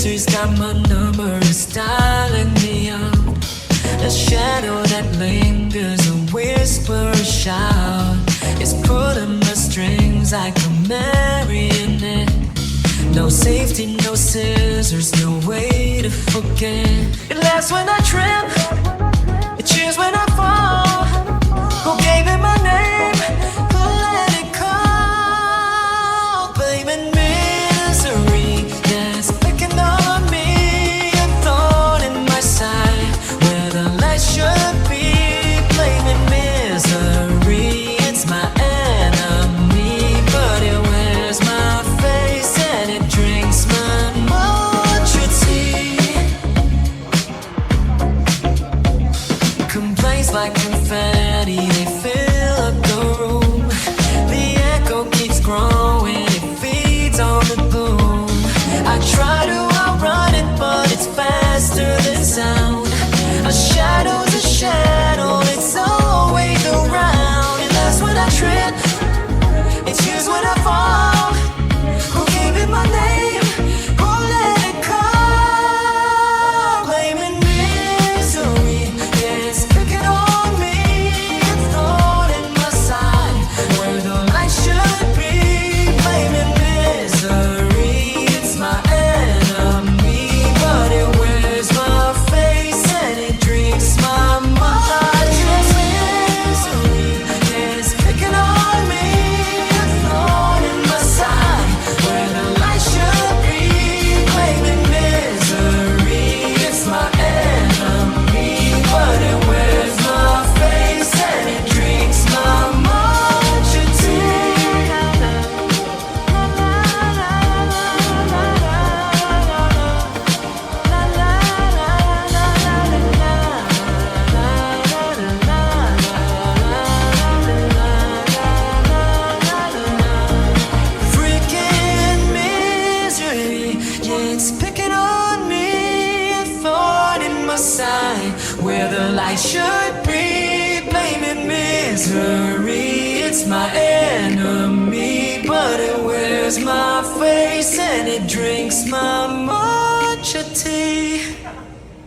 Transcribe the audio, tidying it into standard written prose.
misery's got my number, it's dialing me up. The shadow that lingers, a whisper, a shout. It's pulling the strings like a marionette. No safety, no scissors, no way to forget. It laughs when I trip, it cheers when I fall. Who gave it my name? Who let it call? Blaming misery, yes, picking on me. A thorn in my side, where the light should be. Blaming misery, it's my enemy, but it wears my face and it drinks my matcha tea. Complaints like confetti, they fill up the room. The echo keeps growing, it feeds on the gloom. I try to outrun it, but it's faster than sound. A shadow's a shadow, it's always around. It laughs when I trip, it cheers when I fall. Who gave it my name? Who let it call? Blaming misery, yeah, it's picking on me. A thorn in my side, where the light should be. Blaming misery, it's my enemy, but it wears my face and it drinks my mind. Misery, yeah, it's picking on me. A thorn in my side, where the light should be. Blaming misery, it's my enemy, but it wears my face and it drinks my matcha tea. Freaking misery, yeah, it's picking on me. A thorn in my side, where the light should be. Blaming misery, it's my enemy, but it wears my face and it drinks my matcha tea.